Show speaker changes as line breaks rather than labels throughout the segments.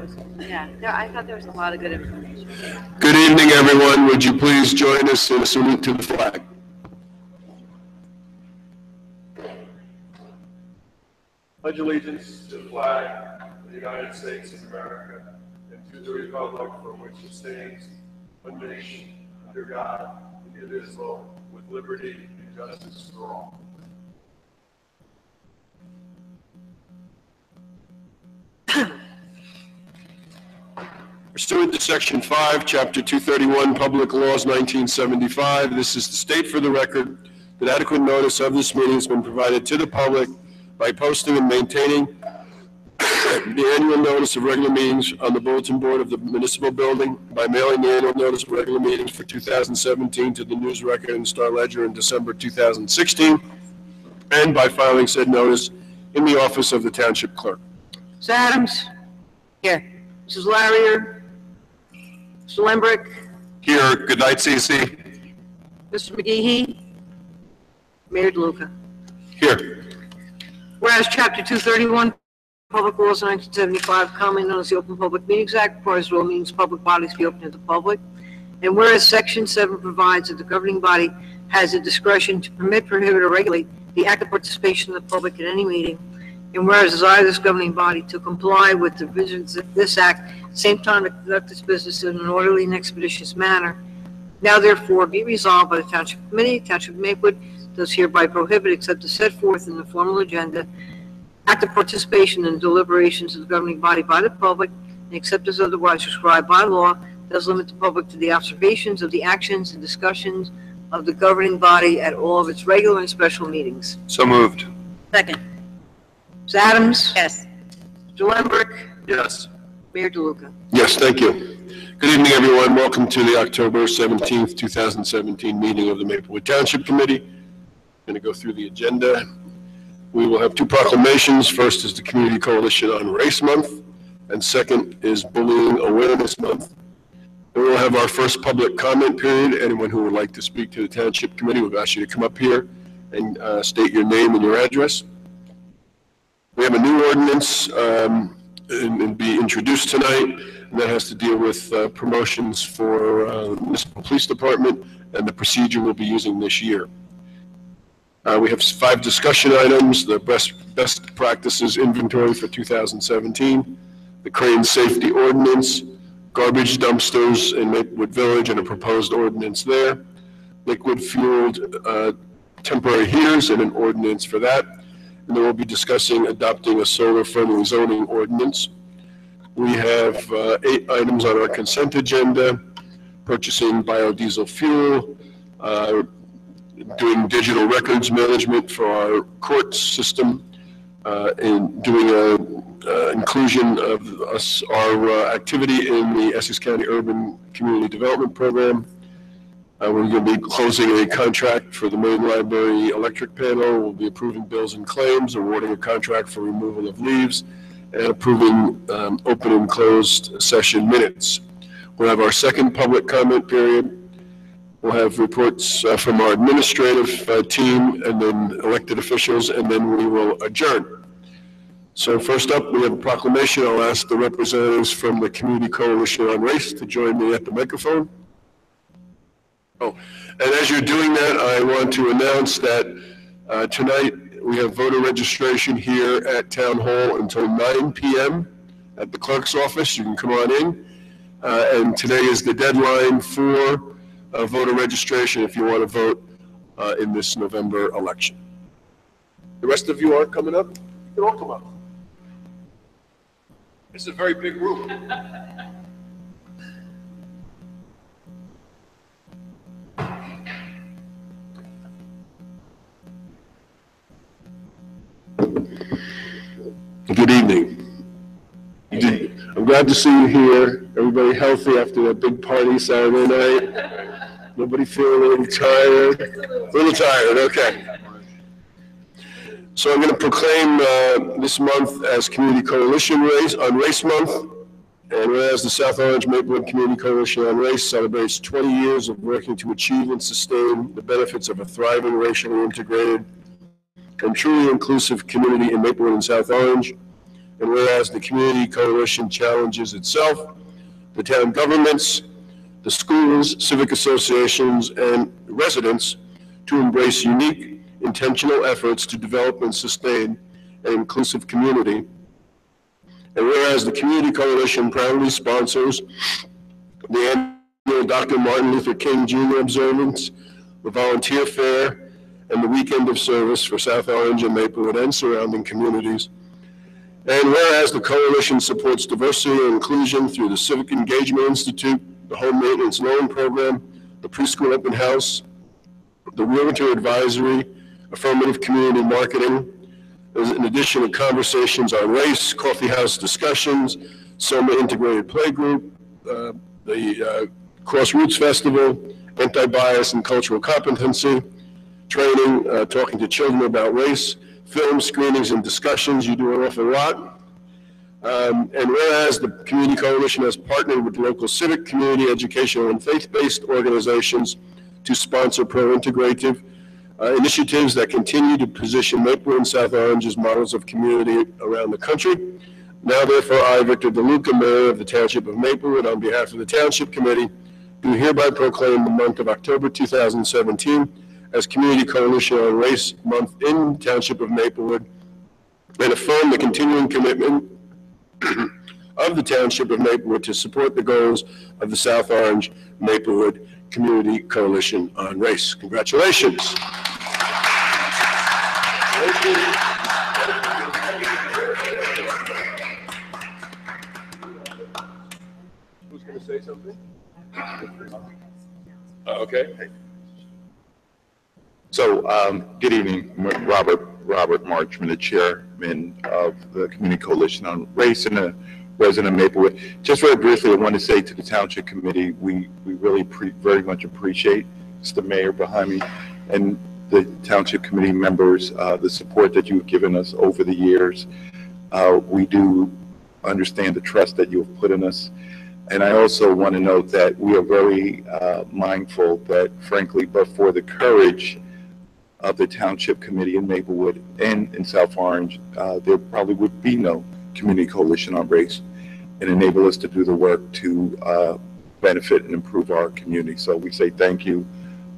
I thought there was a lot of good information.
Good evening, everyone. Would you please join us in a salute to the flag? Pledge allegiance to the flag of the United States of America and to the republic for which it stands, one nation, under God, indivisible, with liberty and justice for all. Pursuant to Section 5, Chapter 231, Public Laws 1975, this is to state for the record that adequate notice of this meeting has been provided to the public by posting and maintaining the annual notice of regular meetings on the bulletin board of the municipal building, by mailing the annual notice of regular meetings for 2017 to the News Record and Star Ledger in December 2016, and by filing said notice in the office of the Township Clerk.
Mr. Adams? Here. Mrs. Larrier? Mr. Lembrick?
Here. Good night, CC.
Mr. McGehee? Mayor DeLuca?
Here.
Whereas Chapter 231, Public Laws 1975, commonly known as the Open Public Meetings Act, requires all meetings of public bodies be open to the public. And whereas Section 7 provides that the governing body has the discretion to permit, prohibit, or regulate the active participation of the public at any meeting, and whereas desire this governing body to comply with the provisions of this act, at the same time to conduct its business in an orderly and expeditious manner, now therefore be resolved by the Township Committee, Township of Maplewood, does hereby prohibit, except as set forth in the formal agenda, active participation in deliberations of the governing body by the public, and except as otherwise prescribed by law, does limit the public to the observations of the actions and discussions of the governing body at all of its regular and special meetings.
So moved.
Second. Ms. Adams? Yes. Mr. Lembrick?
Yes.
Mayor DeLuca?
Yes, thank you. Good evening, everyone. Welcome to the October 17th, 2017 meeting of the Maplewood Township Committee. I'm going to go through the agenda. We will have two proclamations. First is the Community Coalition on Race Month, and second is Bullying Awareness Month. And we'll have our first public comment period. Anyone who would like to speak to the Township Committee, we've asked you to come up here and state your name and your address. We have a new ordinance and be introduced tonight, and that has to deal with promotions for the Municipal Police Department and the procedure we'll be using this year. We have 5 discussion items: the best practices inventory for 2017, the crane safety ordinance, garbage dumpsters in Maplewood Village and a proposed ordinance there, liquid fueled temporary heaters and an ordinance for that. And then we'll be discussing adopting a solar-friendly zoning ordinance. We have 8 items on our consent agenda: purchasing biodiesel fuel, doing digital records management for our court system, and doing a inclusion of our activity in the Essex County Urban Community Development Program. We're going to be closing a contract for the main library electric panel. We'll be approving bills and claims, awarding a contract for removal of leaves, and approving open and closed session minutes. We'll have our second public comment period. We'll have reports from our administrative team and then elected officials, and then we will adjourn. So first up, we have a proclamation. I'll ask the representatives from the Community Coalition on Race to join me at the microphone. Oh, and as you're doing that, I want to announce that tonight we have voter registration here at Town Hall until 9 p.m. at the clerk's office. You can come on in. And today is the deadline for voter registration if you want to vote in this November election. The rest of you aren't coming up? You can all come up. This is a very big room. Good evening. I'm glad to see you here. Everybody healthy after that big party Saturday night. Nobody feeling a little tired? A little tired, okay. So I'm going to proclaim this month as Community Coalition on Race Month. And whereas the South Orange Maplewood Community Coalition on Race celebrates 20 years of working to achieve and sustain the benefits of a thriving, racially integrated, and truly inclusive community in Maplewood and South Orange. And whereas the Community Coalition challenges itself, the town governments, the schools, civic associations, and residents to embrace unique, intentional efforts to develop and sustain an inclusive community. And whereas the Community Coalition proudly sponsors the annual Dr. Martin Luther King Jr. observance, the volunteer fair, and the weekend of service for South Orange and Maplewood and surrounding communities. And whereas the coalition supports diversity and inclusion through the Civic Engagement Institute, the Home Maintenance Loan Program, the Preschool Open House, the Realtor Advisory, affirmative community marketing, in addition to conversations on race, coffee house discussions, Soma Integrated Playgroup, the Crossroots Festival, anti-bias and cultural competency, training, talking to children about race, film screenings and discussions. You do an awful lot. And whereas the Community Coalition has partnered with local civic, community, educational, and faith-based organizations to sponsor pro-integrative initiatives that continue to position Maplewood and South Orange as models of community around the country. Now, therefore, I, Victor DeLuca, Mayor of the Township of Maplewood, on behalf of the Township Committee, do hereby proclaim the month of October 2017 as Community Coalition on Race Month in Township of Maplewood, and affirm the continuing commitment of the Township of Maplewood to support the goals of the South Orange Maplewood Community Coalition on Race. Congratulations. Who's going to say something? Okay.
So, good evening, Robert Marchman, the chairman of the Community Coalition on Race and a resident of Maplewood. Just very briefly, I want to say to the Township Committee, we really very much appreciate the mayor behind me and the Township Committee members, the support that you've given us over the years. We do understand the trust that you have put in us. And I also want to note that we are very mindful that, frankly, but for the courage of the Township Committee in Maplewood and in South Orange, there probably would be no Community Coalition on Race and enable us to do the work to benefit and improve our community. So we say thank you.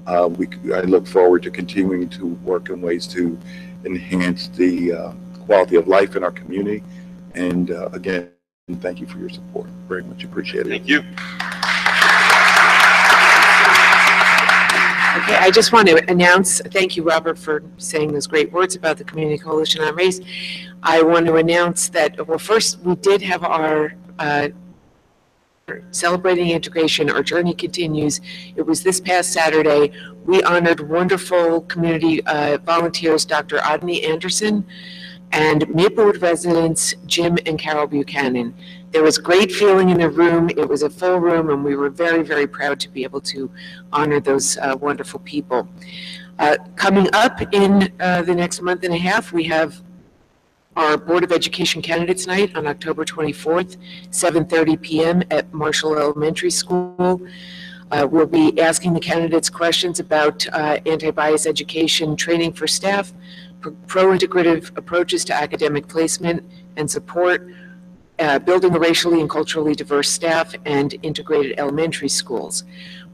I look forward to continuing to work in ways to enhance the quality of life in our community. And again, thank you for your support. Very much appreciated.
Thank you.
Okay, I just want to announce, thank you, Robert, for saying those great words about the Community Coalition on Race. I want to announce that, well, first, we did have our Celebrating Integration. Our journey continues. It was this past Saturday. We honored wonderful community volunteers, Dr. Adney Anderson, and Maplewood residents, Jim and Carol Buchanan. There was great feeling in the room. It was a full room, and we were very, very proud to be able to honor those wonderful people. Coming up in the next month and a half, we have our Board of Education Candidates Night on October 24th, 7:30 p.m. at Marshall Elementary School. We'll be asking the candidates questions about anti-bias education training for staff, pro-integrative approaches to academic placement and support, building a racially and culturally diverse staff, and integrated elementary schools.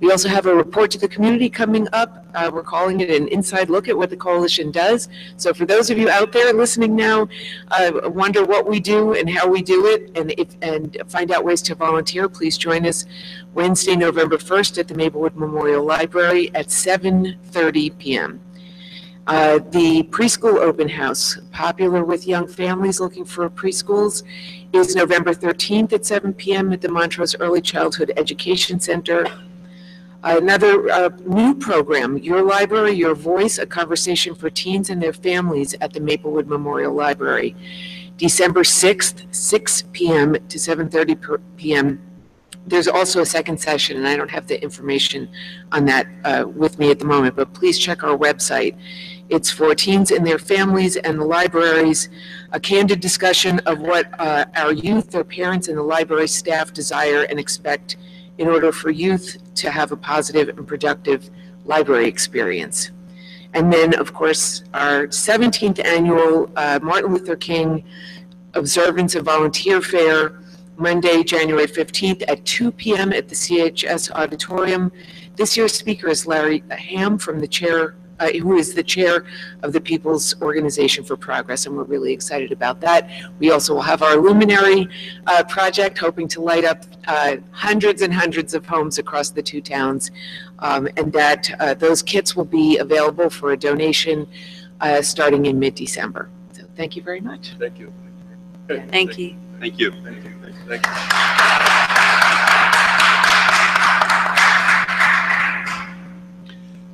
We also have a report to the community coming up. We're calling it an inside look at what the coalition does. So for those of you out there listening now, wonder what we do and how we do it, and find out ways to volunteer, please join us Wednesday, November 1st at the Maplewood Memorial Library at 7:30 p.m. The preschool open house, popular with young families looking for preschools, is November 13th at 7 p.m. at the Montrose Early Childhood Education Center. Another new program, Your Library, Your Voice, a conversation for teens and their families at the Maplewood Memorial Library. December 6th, 6 p.m. to 7:30 p.m. There's also a second session, and I don't have the information on that with me at the moment, but please check our website. It's for teens and their families and the libraries, a candid discussion of what our youth, their parents, and the library staff desire and expect in order for youth to have a positive and productive library experience. And then, of course, our 17th annual Martin Luther King observance of volunteer fair, Monday, January 15th at 2 p.m. at the CHS Auditorium. This year's speaker is Larry Ham from the chair, who is the chair of the People's Organization for Progress, and we're really excited about that. We also will have our luminary project, hoping to light up hundreds and hundreds of homes across the two towns, and that those kits will be available for a donation starting in mid-December. So thank you very much.
Thank you.
Thank you.
Thank you. Thank you. Thank you.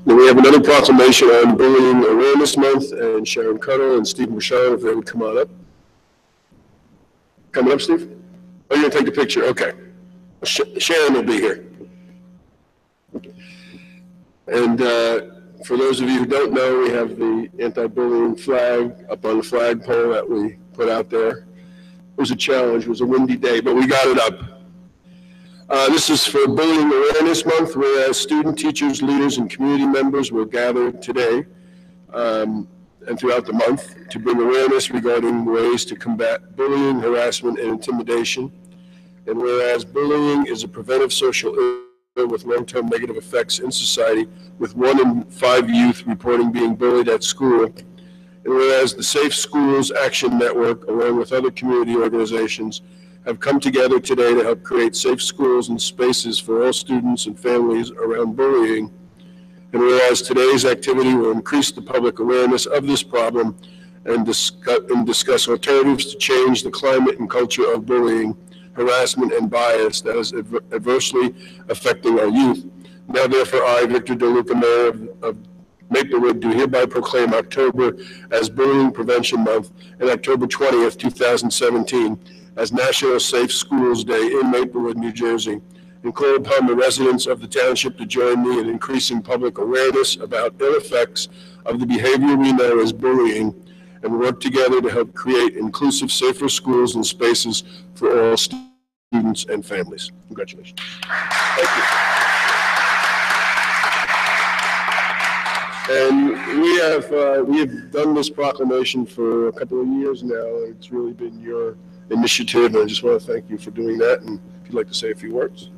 Then we have another proclamation on Bullying Awareness Month, and Sharon Cuddle and Steve Bouchard, if they would come on up. Coming up, Steve? Oh, you're gonna take the picture, okay. Sharon will be here. And for those of you who don't know, we have the anti-bullying flag up on the flagpole that we put out there. It was a challenge, it was a windy day, but we got it up. This is for Bullying Awareness Month, whereas student, teachers, leaders, and community members will gather today and throughout the month to bring awareness regarding ways to combat bullying, harassment, and intimidation. And whereas bullying is a preventive social ill with long-term negative effects in society, with 1 in 5 youth reporting being bullied at school. And whereas the Safe Schools Action Network, along with other community organizations, have come together today to help create safe schools and spaces for all students and families around bullying. And whereas today's activity will increase the public awareness of this problem and discuss alternatives to change the climate and culture of bullying, harassment, and bias that is adversely affecting our youth. Now, therefore, I, Victor DeLuca, Mayor of Maplewood, do hereby proclaim October as Bullying Prevention Month and October 20th, 2017 as National Safe Schools Day in Maplewood, New Jersey, and call upon the residents of the township to join me in increasing public awareness about ill effects of the behavior we know as bullying, and work together to help create inclusive, safer schools and spaces for all students and families. Congratulations. Thank you. And we have done this proclamation for a couple of years now. It's really been your initiative, and I just want to thank you for doing that. And if you'd like to say a few words.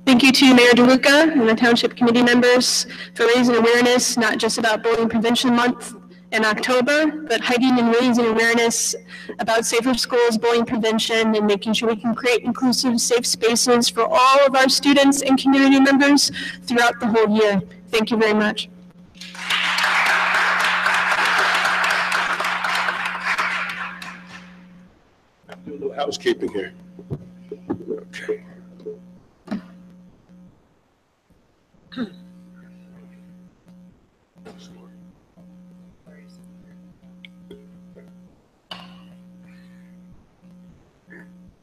Thank you to Mayor DeLuca and the Township Committee members for raising awareness, not just about Bullying Prevention Month in October, but hiking and raising awareness about safer schools, bullying prevention, and making sure we can create inclusive, safe spaces for all of our students and community members throughout the whole year. Thank you very much.
Do a little housekeeping here. Okay.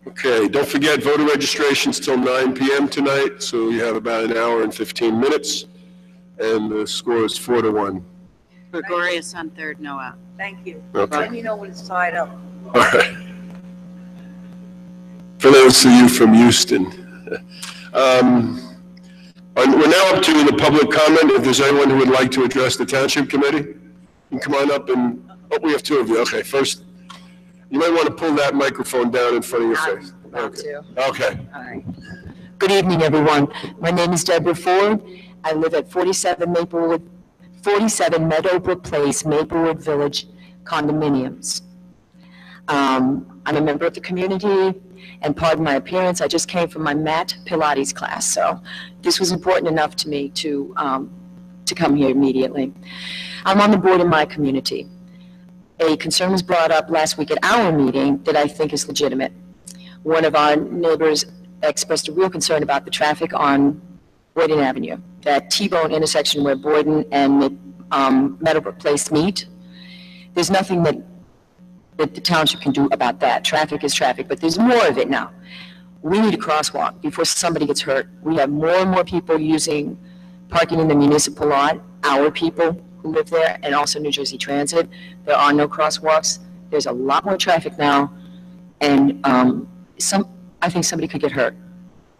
Okay, don't forget voter registration's till 9 p.m. tonight, so you have about an hour and 15 minutes, and the score is 4-1.
Gregorius on third, no out.
Thank you.
Okay.
Let me know when it's tied up.
All right. For those of you from Houston, we're now up to the public comment. If there's anyone who would like to address the Township Committee, you can come on up and, oh, we have 2 of you. Okay, first, you might want to pull that microphone down in front of your face. Okay. Okay.
All right. Good evening, everyone. My name is Deborah Ford. I live at 47 Meadowbrook Place, Maplewood Village condominiums. I'm a member of the community, and pardon my appearance, I just came from my mat Pilates class, so this was important enough to me to come here immediately. I'm on the board in my community. A concern was brought up last week at our meeting that I think is legitimate. One of our neighbors expressed a real concern about the traffic on Boyden Avenue, that T-bone intersection where Boyden and Meadowbrook Place meet. There's nothing that the township can do about that. Traffic is traffic, but there's more of it now. We need a crosswalk before somebody gets hurt. We have more and more people parking in the municipal lot, our people who live there, and also New Jersey Transit. There are no crosswalks. There's a lot more traffic now, and I think somebody could get hurt.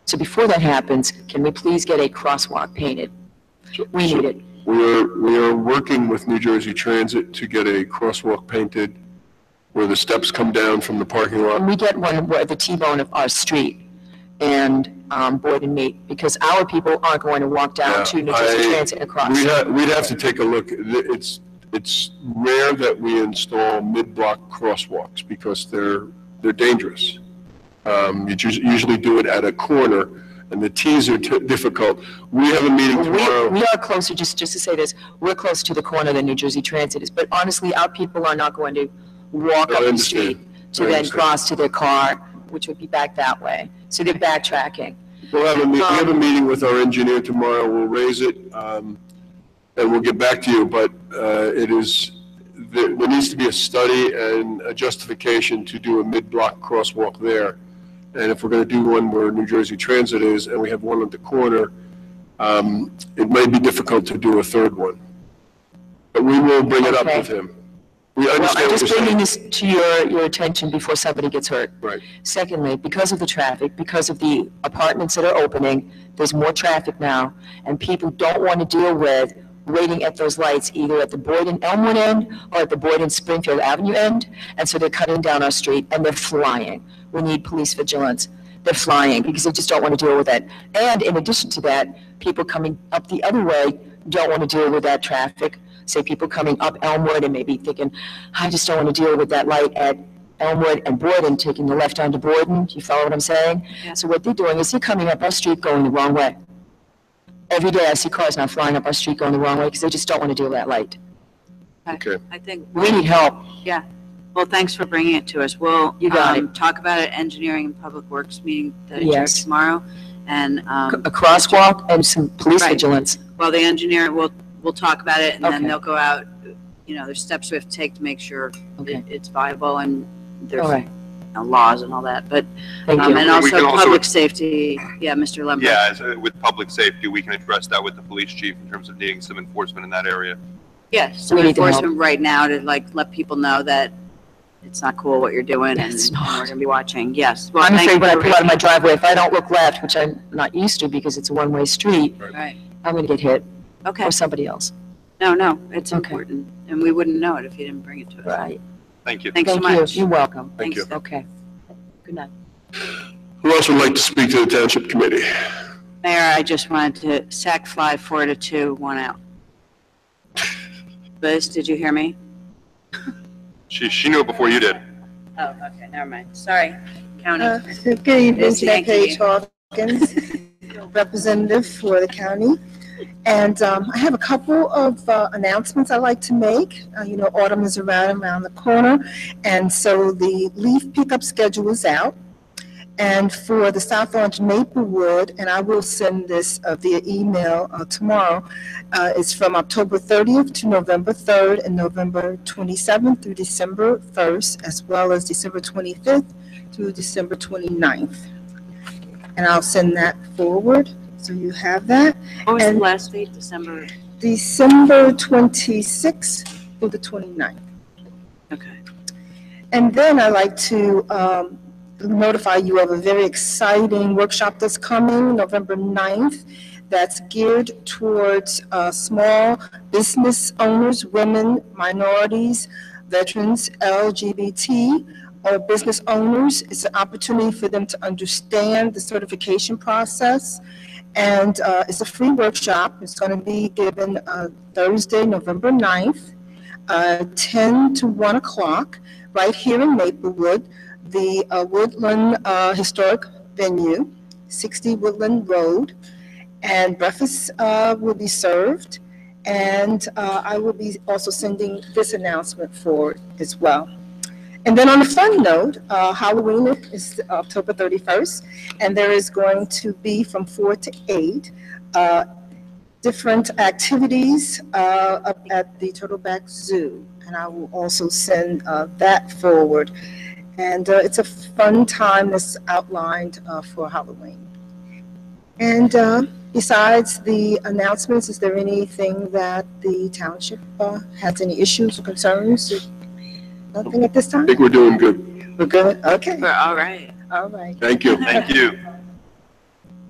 So before that happens, can we please get a crosswalk painted? We need it.
We are working with New Jersey Transit to get a crosswalk painted where the steps come down from the parking lot.
And we get one where the T-bone of our street and Boyd and Meat, because our people aren't going to walk down to New Jersey Transit and across.
We'd have to take a look. It's rare that we install mid-block crosswalks because they're dangerous. You usually do it at a corner, and the Ts are difficult. We have a meeting tomorrow.
We are closer, just to say this, we're closer to the corner than New Jersey Transit is, but honestly, our people are not going to walk up the street to then cross to their car, which would be back that way. So they're backtracking.
We have a meeting with our engineer tomorrow. We'll raise it, and we'll get back to you, but there needs to be a study and a justification to do a mid-block crosswalk there. And if we're going to do one where New Jersey Transit is, and we have one at the corner, it may be difficult to do a third one. But we will bring it up with him. We understand.
I'm just bringing this to your attention before somebody gets hurt.
Right.
Secondly, because of the traffic, because of the apartments that are opening, there's more traffic now, and people don't want to deal with waiting at those lights either at the Boyd and Elmwood end or at the Boyd and Springfield Avenue end, and so they're cutting down our street, and they're flying. We need police vigilance. They're flying because they just don't want to deal with it. And in addition to that, people coming up the other way don't want to deal with that traffic. Say people coming up Elmwood and maybe thinking, I just don't want to deal with that light at Elmwood and Boyden, taking the left onto Boyden. You follow what I'm saying?
Yeah.
So what they're doing is they're coming up our street going the wrong way. Every day I see cars now flying up our street going the wrong way because they just don't want to deal with that light.
Okay.
I think,
We need help.
yeah. Well, thanks for bringing it to us. We'll
You got it.
talk about it, Engineering and Public Works meeting that
Yes.
adjourns tomorrow. And,
A crosswalk and some police
Right.
vigilance.
well, the engineer, we'll talk about it, and then
Okay.
they'll go out, there's steps we have to take to make sure
Okay.
it's viable, and there's
All right.
laws and all that, but,
Thank you.
and
We
also
can also-
public safety, yeah, Mr. Lembert.
Yeah, with public safety, we can address that with the police chief in terms of needing some enforcement in that area.
Yeah, some
We need the help.
enforcement right now to let people know that it's not cool what you're doing, and
It's
we're
not.
gonna be watching, yes. Well,
I'm
thank
afraid when I
you
pull out of my driveway, if I don't look left, which I'm not used to because it's a one-way street,
Right,
I'm going to get hit
okay,
or somebody else.
no, it's
Okay.
important, and we wouldn't know it if you didn't bring it to us.
Right.
Thank you.
Thanks so
Thank you.
much.
You're welcome.
Thank you.
Thanks.
Okay. Good night.
Who else would like to speak to the Township Committee?
Mayor, I just wanted to sack fly 4-2, 1 out. Liz, did you hear me?
She knew it before you did.
Oh, okay, never mind, sorry, county.
Good evening,
Yes,
Jeanette
thank
Page Hawkins, representative for the county. And I have a couple of announcements I'd like to make. Autumn is around the corner, and so the leaf pickup schedule is out. And for the South Orange Maplewood, and I will send this via email tomorrow, it's from October 30th to November 3rd and November 27th through December 1st, as well as December 25th through December 29th. And I'll send that forward, so you have that.
What was the
and-
last date, December?
December 26th through the 29th.
Okay.
And then I'd like to notify you of a very exciting workshop that's coming November 9th that's geared towards small business owners, women, minorities, veterans, LGBT, or business owners. It's an opportunity for them to understand the certification process. And it's a free workshop. It's going to be given Thursday, November 9th, 10 to 1 o'clock, right here in Maplewood, the Woodland Historic Venue, 60 Woodland Road. And breakfast will be served. And I will be also sending this announcement forward as well. And then on a fun note, Halloween is October 31st, and there is going to be from 4 to 8 different activities up at the Turtleback Zoo. And I will also send that forward. And it's a fun time that's outlined for Halloween. And besides the announcements, is there anything that the township has any issues or concerns? Nothing at this
I
time?
think we're doing good.
We're good? Okay,
We're all right.
all right.
Thank you.
Thank you.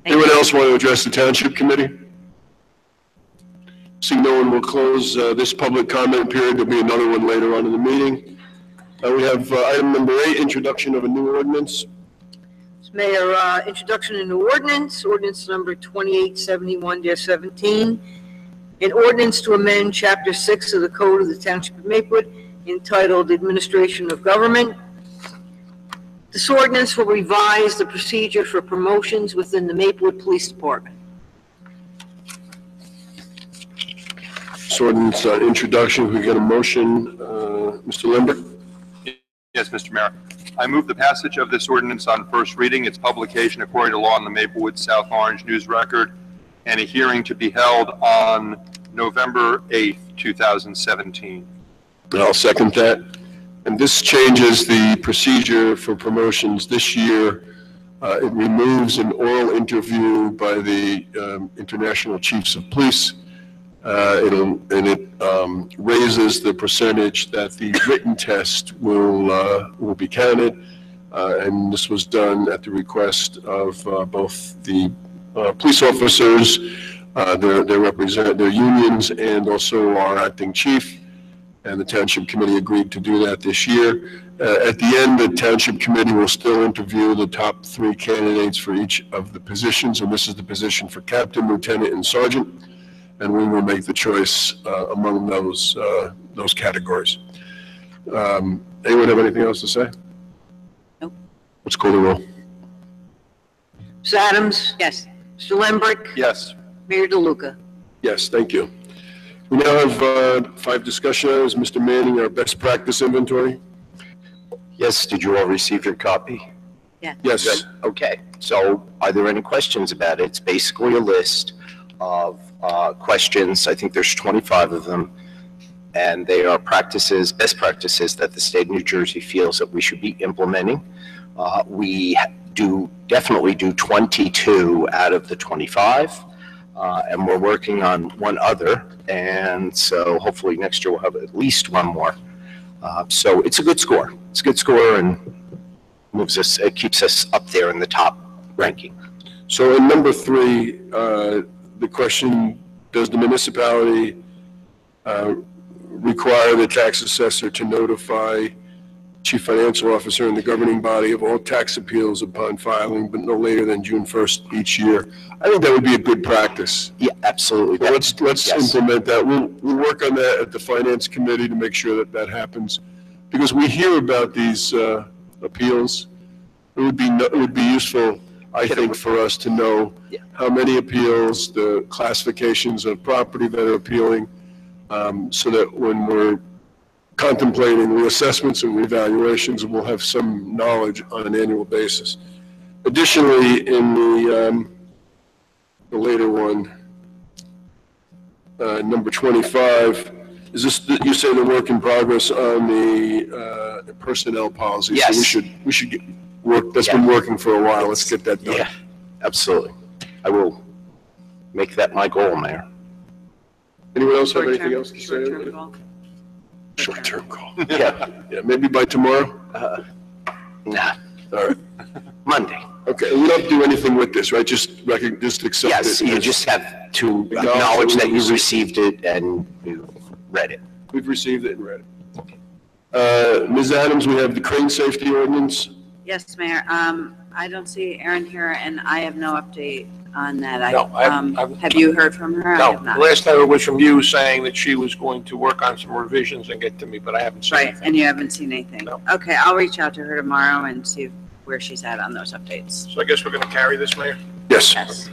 Anyone else want to address the Township Committee? Seeing no one, will close this public comment period. There'll be another one later on in the meeting. We have item number 8, introduction of a new ordinance.
Mayor, introduction of new ordinance number 2871-17, an ordinance to amend Chapter 6 of the Code of the Township of Maplewood entitled Administration of Government. This ordinance will revise the procedure for promotions within the Maplewood Police Department.
This ordinance introduction, we get a motion. Mr. Lambert?
Yes, Mr. Mayor. I move the passage of this ordinance on first reading, its publication according to law in the Maplewood South Orange News Record, and a hearing to be held on November 8th, 2017.
I'll second that. And this changes the procedure for promotions this year. It removes an oral interview by the International Chiefs of Police. It raises the percentage that the written test will be counted. And this was done at the request of both the police officers, their unions, and also our acting chief. And the Township Committee agreed to do that this year. At the end, the Township Committee will still interview the top 3 candidates for each of the positions, and this is the position for captain, lieutenant, and sergeant, and we will make the choice among those categories. Anyone have anything else to say?
Nope.
Let's call the roll.
Ms. Adams?
Yes.
Mr. Lembrick?
Yes.
Mayor DeLuca?
Yes, thank you. We now have 5 discussion items. Mr. Manning, our best practice inventory.
Yes, did you all receive your copy?
Yeah.
Yes.
Good. Okay, so are there any questions about it? It's basically a list of questions. I think there's 25 of them, and they are practices, best practices that the state of New Jersey feels that we should be implementing. We definitely do 22 out of the 25. And we're working on one other, and so hopefully next year we'll have at least one more. So it's a good score. It's a good score and it keeps us up there in the top ranking.
So in number 3, the question, does the municipality require the tax assessor to notify Chief Financial Officer and the governing body of all tax appeals upon filing, but no later than June 1st each year? I think that would be a good practice.
Yeah, absolutely.
So let's
yes.
implement that. We'll work on that at the Finance Committee to make sure that that happens, because we hear about these appeals. It would be useful, I think, for us to know how many appeals, the classifications of property that are appealing, so that when we're contemplating reassessments and revaluations, we'll have some knowledge on an annual basis. Additionally, in the later one, number 25, is this, you say the work in progress on the personnel policy?
Yes.
So we should get work, that's been working for a while. Let's get that done.
Yeah, absolutely. I will make that my goal, Mayor.
Anyone else have anything else to say?
Short-term goal?
Short-term goal.
Yeah.
Yeah, maybe by tomorrow?
Nah,
All right.
Monday.
Okay, we don't do anything with this, right? Just accept it.
Yes, you
as-
just have to acknowledge that you received it and you read it.
We've received it and read it. Ms. Adams, we have the crane safety ordinance.
Yes, Mayor. I don't see Erin here, and I have no update on that.
No, I've-
Have you heard from her? I
No,
have
the
not.
last I heard was from you saying that she was going to work on some revisions and get to me, but I haven't seen
Right,
anything.
and you haven't seen anything?
No.
Okay, I'll reach out to her tomorrow and see where she's at on those updates.
So I guess we're going to carry this, Mayor?
Yes.
Yes.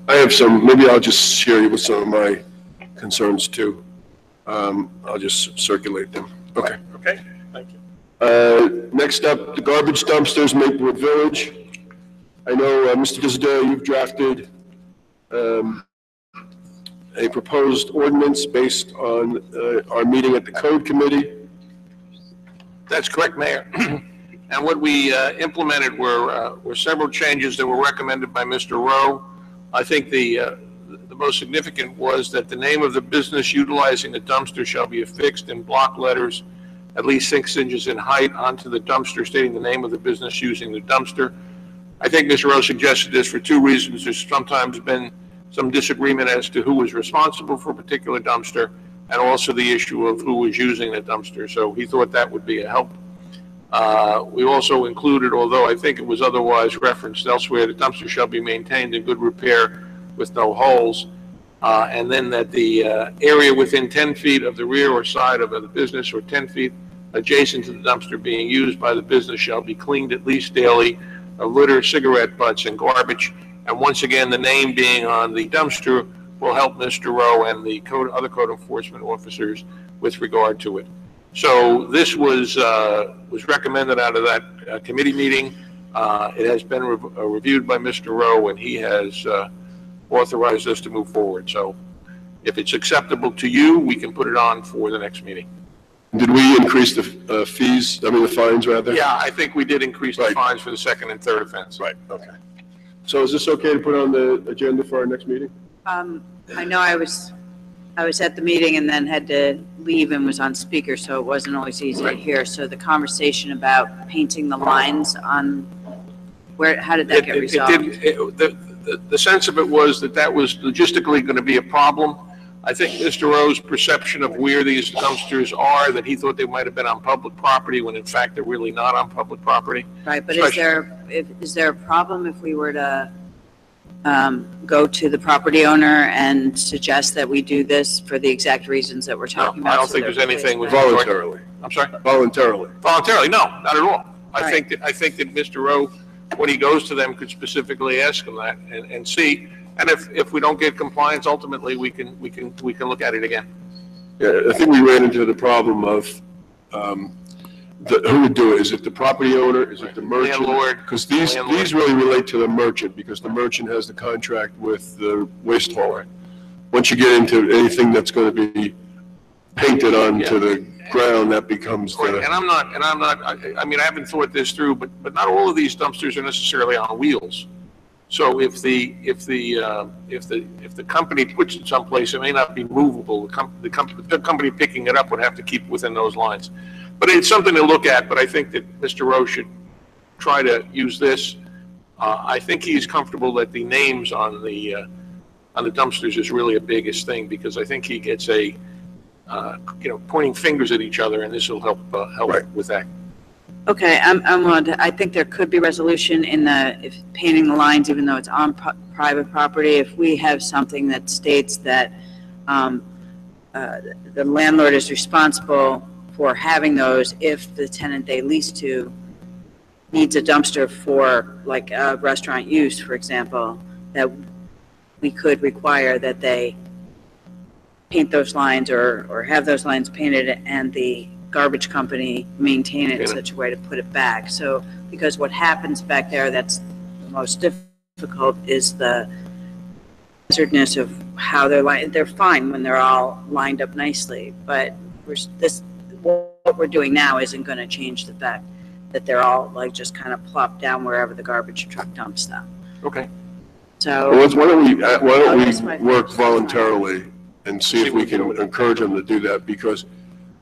I have some, maybe I'll just share you with some of my concerns too. I'll just circulate them. Okay.
Okay, thank you.
Next up, the garbage dumpsters, Maplewood Village. I know, Mr. Disdale, you've drafted a proposed ordinance based on our meeting at the Code Committee.
That's correct, Mayor. And what we implemented were several changes that were recommended by Mr. Rowe. I think the most significant was that the name of the business utilizing the dumpster shall be affixed in block letters at least 6 inches in height onto the dumpster, stating the name of the business using the dumpster. I think Mr. Rowe suggested this for 2 reasons. There's sometimes been some disagreement as to who was responsible for a particular dumpster, and also the issue of who was using the dumpster. So he thought that would be a help. We also included, although I think it was otherwise referenced elsewhere, the dumpster shall be maintained in good repair with no holes. And then that the area within 10 feet of the rear or side of the business or 10 feet adjacent to the dumpster being used by the business shall be cleaned at least daily of litter, cigarette butts, and garbage. And once again, the name being on the dumpster will help Mr. Rowe and the other code enforcement officers with regard to it. So this was recommended out of that committee meeting. It has been reviewed by Mr. Rowe, and he has authorized us to move forward. So if it's acceptable to you, we can put it on for the next meeting.
Did we increase the fees, I mean the fines rather?
Yeah, I think we did increase the fines for the second and third offense.
Right, okay. So is this okay to put on the agenda for our next meeting?
I know I was at the meeting and then had to leave and was on speaker, so it wasn't always easy to hear. So the conversation about painting the lines on how did that get resolved?
The sense of it was that was logistically going to be a problem. I think Mr. Rowe's perception of where these dumpsters are, that he thought they might have been on public property when in fact they're really not on public property.
Right, but is there a problem if we were to go to the property owner and suggest that we do this for the exact reasons that we're talking about?
I don't think there's anything with
voluntarily.
I'm sorry?
Voluntarily.
Voluntarily, no, not at all. I think that Mr. Rowe, when he goes to them, could specifically ask them that and see. And if we don't get compliance, ultimately we can look at it again.
Yeah, I think we ran into the problem of who would do it? Is it the property owner? Is it the merchant?
Landlord.
Because these really relate to the merchant, because the merchant has the contract with the waste hauler. Once you get into anything that's going to be painted onto the ground, that becomes the.
And I'm not. I mean, I haven't thought this through, but not all of these dumpsters are necessarily on wheels. So if the company puts it someplace, it may not be movable. The company picking it up would have to keep within those lines. But it's something to look at. But I think that Mr. Rowe should try to use this. I think he's comfortable that the names on the dumpsters is really a biggest thing, because I think he gets pointing fingers at each other, and this will help with that.
Okay, I think there could be resolution in if painting the lines, even though it's on private property. If we have something that states that the landlord is responsible for having those if the tenant they lease to needs a dumpster for like restaurant use, for example, that we could require that they paint those lines or have those lines painted, and the garbage company maintain it in such a way to put it back. So, because what happens back there that's the most difficult is the hazardness of how they're fine when they're all lined up nicely, but what we're doing now isn't going to change the fact that they're all like just kind of plopped down wherever the garbage truck dumps them.
Okay.
So
why don't we work voluntarily and see if we can encourage them to do that, because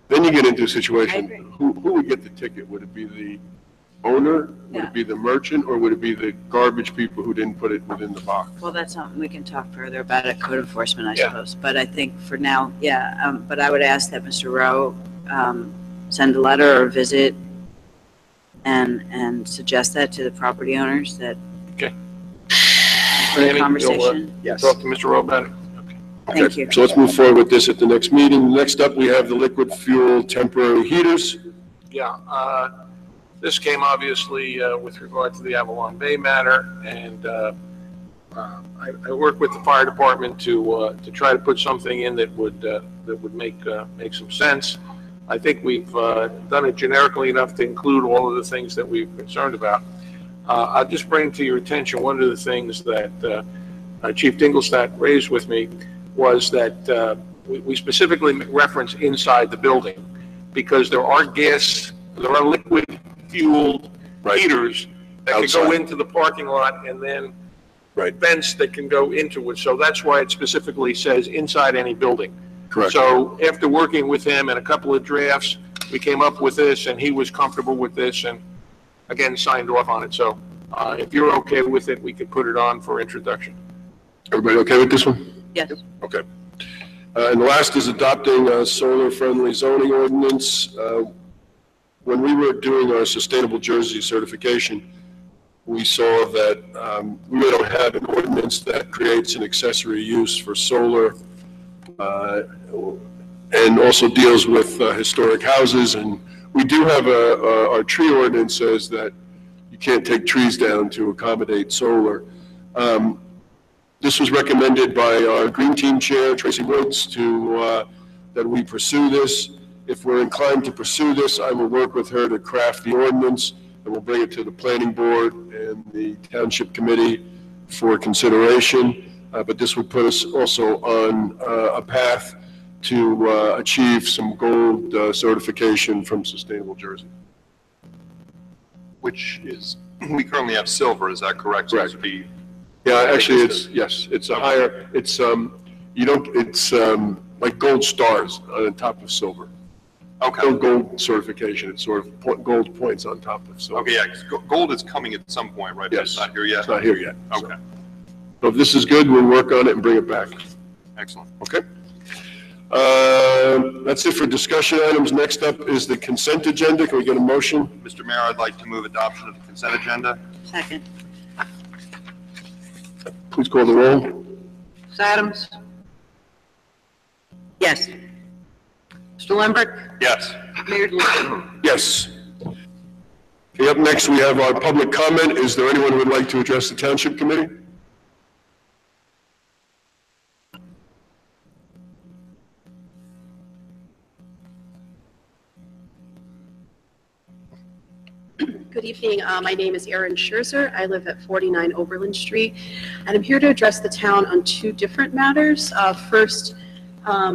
then you get into a situation, who would get the ticket? Would it be the owner? Would it be the merchant? Or would it be the garbage people who didn't put it within the box?
Well, that's something we can talk further about at code enforcement, I suppose. But I think for now, but I would ask that Mr. Rowe send a letter or visit and suggest that to the property owners that.
Okay.
For the conversation.
Yes.
Talk to Mr. Rowe about it.
Thank you.
So let's move forward with this at the next meeting. Next up, we have the liquid fuel temporary heaters.
Yeah, this came obviously with regard to the Avalon Bay matter, and I worked with the fire department to try to put something in that would make some sense. I think we've done it generically enough to include all of the things that we're concerned about. I'll just bring to your attention one of the things that Chief Dingelstadt raised with me was that we specifically reference inside the building, because there are liquid fueled heaters that can go into the parking lot, and then vents that can go into it. So that's why it specifically says inside any building.
Correct.
So after working with him and a couple of drafts, we came up with this, and he was comfortable with this, and again signed off on it. So if you're okay with it, we could put it on for introduction.
Everybody okay with this one?
Yes.
Okay. And the last is adopting a solar-friendly zoning ordinance. When we were doing our Sustainable Jersey certification, we saw that we really don't have an ordinance that creates an accessory use for solar and also deals with historic houses. And we do have our tree ordinance says that you can't take trees down to accommodate solar. This was recommended by our Green Team Chair, Tracy Woods, that we pursue this. If we're inclined to pursue this, I will work with her to craft the ordinance, and we'll bring it to the Planning Board and the Township Committee for consideration. But this would put us also on a path to achieve some gold certification from Sustainable Jersey.
Which is, we currently have silver, is that correct? So this would be.
Yeah, actually, it's a higher, it's, it's like gold stars on top of silver.
Okay.
No gold certification, it's sort of gold points on top of silver.
Okay, yeah, 'cause gold is coming at some point, right? But
Yes.
it's not here yet?
It's not here yet.
Okay,
So if this is good, we'll work on it and bring it back.
excellent.
Okay? That's it for discussion items. Next up is the consent agenda. Can we get a motion?
Mr. Mayor, I'd like to move adoption of the consent agenda.
Second.
Please call the roll.
Ms. Adams?
Yes.
Mr. Lambert?
Yes.
Mayor DeLuca?
Yes. Okay, up next, we have our public comment. Is there anyone who would like to address the Township Committee?
Good evening. My name is Erin Scherzer. I live at 49 Oberlin Street, and I'm here to address the town on two different matters. First,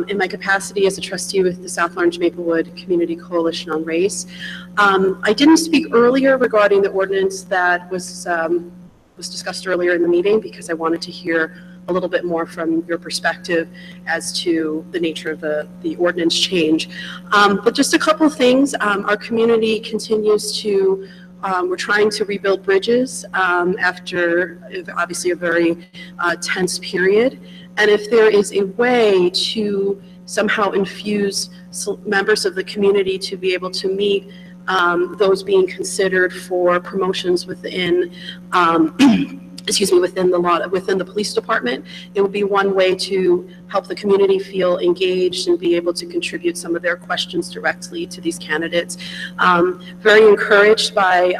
in my capacity as a trustee with the South Orange Maplewood Community Coalition on Race. I didn't speak earlier regarding the ordinance that was discussed earlier in the meeting because I wanted to hear a little bit more from your perspective as to the nature of the ordinance change. But just a couple of things. Our community continues to, we're trying to rebuild bridges after obviously a very tense period. And if there is a way to somehow infuse members of the community to be able to meet those being considered for promotions within within the police department, it would be one way to help the community feel engaged and be able to contribute some of their questions directly to these candidates. Very encouraged by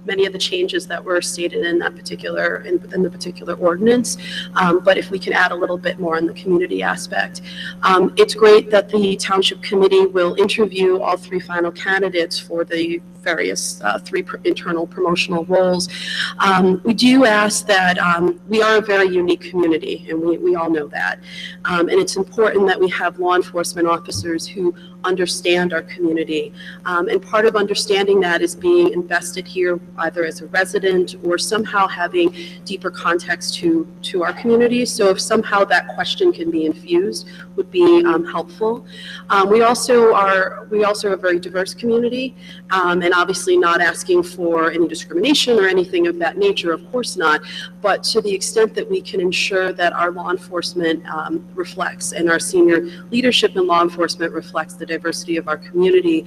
many of the changes that were stated in that particular in the particular ordinance, but if we can add a little bit more on the community aspect. It's great that the Township Committee will interview all three final candidates for the various three internal promotional roles. We do ask that we are a very unique community, and we all know that. And it's important that we have law enforcement officers who understand our community. And part of understanding that is being invested here either as a resident or somehow having deeper context to our community. So if somehow that question can be infused, would be helpful. We also are a very diverse community, and obviously not asking for any discrimination or anything of that nature, of course not, but to the extent that we can ensure that our law enforcement reflects and our senior leadership in law enforcement reflects the diversity of our community,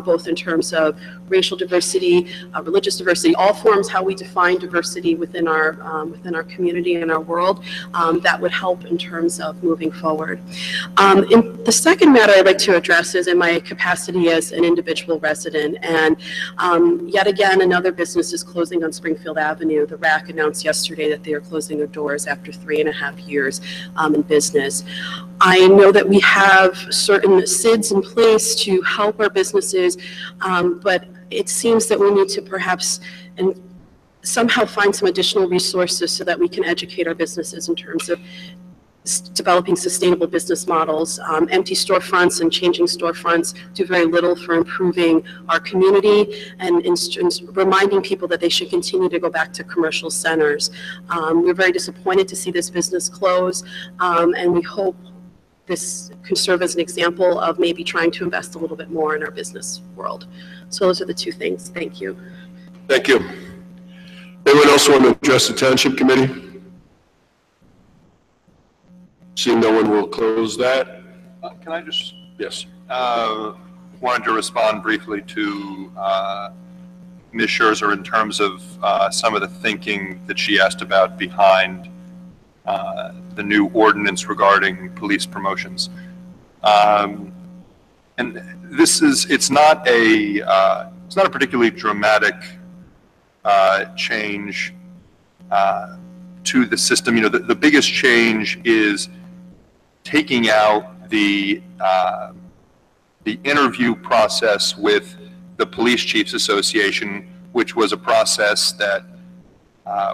both in terms of racial diversity, religious diversity, all forms how we define diversity within our community and our world, that would help in terms of moving forward. In the second matter I'd like to address is in my capacity as an individual resident, and yet again, another business is closing on Springfield Avenue. The RAC announced yesterday that they are closing their doors after 3.5 years in business. I know that we have certain SIDs in place to help our businesses, but it seems that we need to perhaps somehow find some additional resources so that we can educate our businesses in terms of developing sustainable business models. Empty storefronts and changing storefronts do very little for improving our community and reminding people that they should continue to go back to commercial centers. We're very disappointed to see this business close, and we hope this can serve as an example of maybe trying to invest a little bit more in our business world. So those are the two things. Thank you.
Thank you. Anyone else want to address the Township Committee? Seeing no one, will close that.
Can I just,
Yes.
wanted to respond briefly to Ms. Scherzer in terms of some of the thinking that she asked about behind the new ordinance regarding police promotions. And this is, it's not a particularly dramatic change to the system. You know, the biggest change is taking out the interview process with the Police Chiefs Association, which was a process that